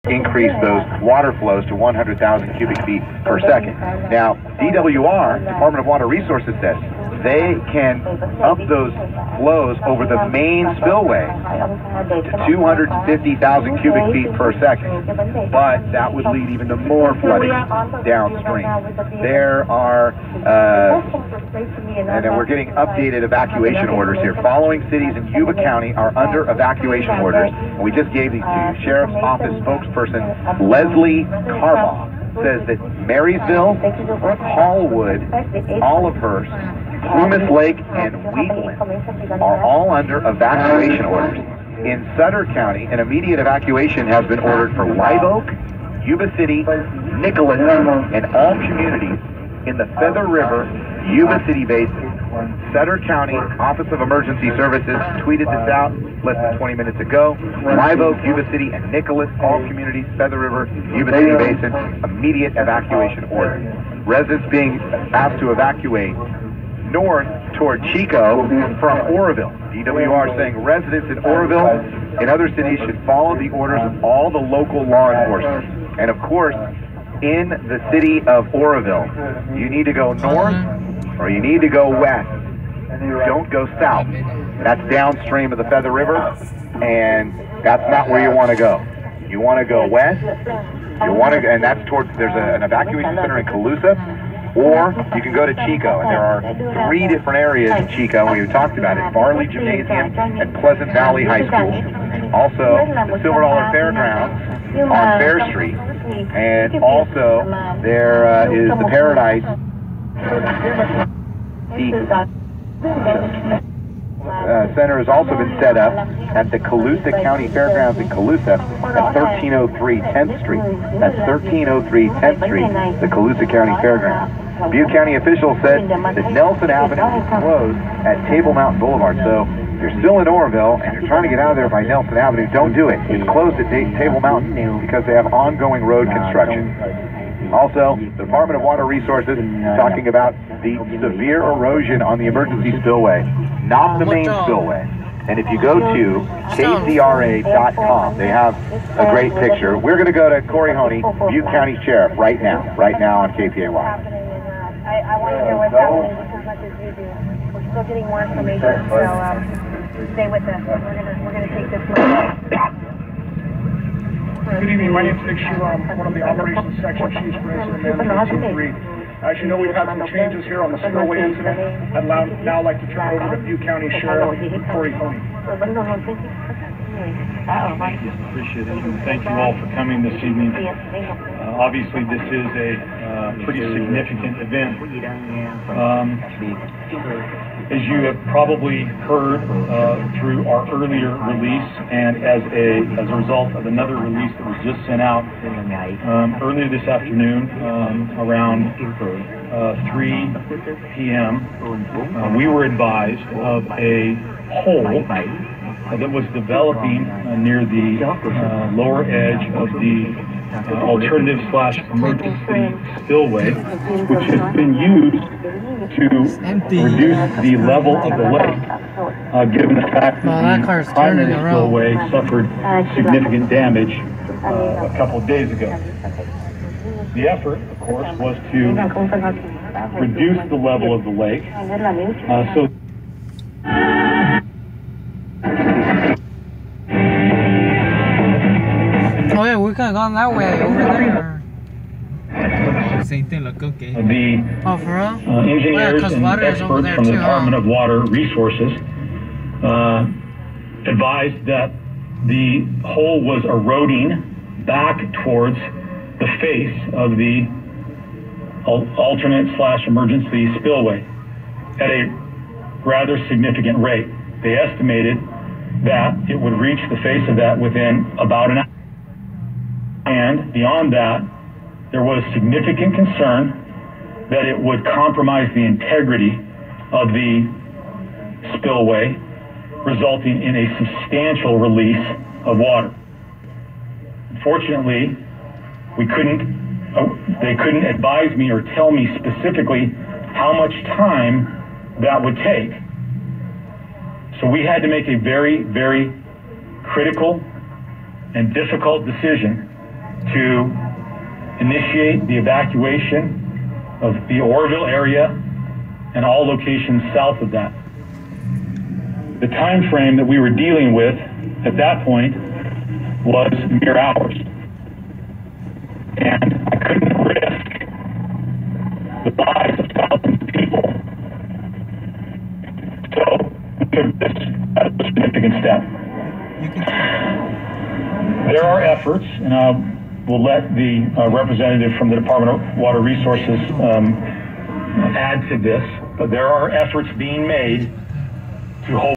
increase those water flows to 100,000 cubic feet per second. Now, DWR, Department of Water Resources, says they can up those flows over the main spillway to 250,000 cubic feet per second, but that would lead even to more flooding downstream. There are, and then we're getting updated evacuation orders here. Following cities in Yuba County are under evacuation orders, and we just gave these to you. Sheriff's Office spokesperson Leslie Carbaugh says that Marysville, Hallwood, Olivehurst, Plumas Lake, and Wheatland are all under evacuation orders. In Sutter County, an immediate evacuation has been ordered for Live Oak, Yuba City, Nicholas, and all communities in the Feather River, Yuba City basin. Sutter County Office of Emergency Services tweeted this out less than 20 minutes ago. Live Oak, Yuba City, and Nicholas, all communities, Feather River, Yuba City basin, immediate evacuation order. Residents being asked to evacuate north toward Chico from Oroville. DWR saying residents in Oroville and other cities should follow the orders of all the local law enforcement. And of course, in the city of Oroville, you need to go north or you need to go west. Don't go south. That's downstream of the Feather River, and that's not where you want to go. You want to go west. You want to, and that's towards. There's an evacuation center in Colusa, or you can go to Chico, and there are 3 different areas in Chico. We talked about it: Farley Gymnasium and Pleasant Valley High School. Also, the Silver Dollar Fairgrounds on Fair Street, and also there is the Paradise. Center has also been set up at the Colusa County Fairgrounds in Colusa at 1303 10th Street. That's 1303 10th Street, the Colusa County Fairgrounds. Butte County officials said that Nelson Avenue is closed at Table Mountain Boulevard. So if you're still in Oroville and you're trying to get out of there by Nelson Avenue, don't do it. It's closed at Table Mountain because they have ongoing road construction. Also, the Department of Water Resources talking about the severe erosion on the emergency spillway, not the main spillway. And if you go to kcra.com, they have a great picture. We're going to go to Corey Honey, Butte County Sheriff, right now on KPAY. I want to hear what's happening just as much as you do. We're still getting more information, so stay with us. We're gonna take this one. Good evening, my name is Nick Sheila. I'm one of the operations section chiefs for incident management 2-3. As you know, we've had some changes here on the spillway incident. I'd now like to turn it over to Butte County Sheriff Corey Honey. Appreciate it, and thank you all for coming this evening. Obviously, this is a pretty significant event. As you have probably heard through our earlier release, and as a result of another release that was just sent out earlier this afternoon around 3 p.m., we were advised of a hole that was developing near the lower edge of the alternative/emergency spillway, which has been used to reduce the level of the lake, given the fact that the primary spillway suffered significant damage a couple of days ago. The effort, of course, was to reduce the level of the lake. Oh yeah, we could have gone that way over there. Same thing, look, okay. The Oh, engineers and experts from the Department of Water Resources advised that the hole was eroding back towards the face of the alternate/emergency spillway at a rather significant rate. They estimated that it would reach the face of that within about an hour. And beyond that, there was significant concern that it would compromise the integrity of the spillway, resulting in a substantial release of water. Unfortunately, they couldn't advise me or tell me specifically how much time that would take. So we had to make a very, very critical and difficult decision to initiate the evacuation of the Oroville area and all locations south of that. The time frame that we were dealing with at that point was mere hours. And I couldn't risk the lives of thousands of people. So we took this as a significant step. There are efforts, and I will let the representative from the Department of Water Resources add to this, but there are efforts being made to hold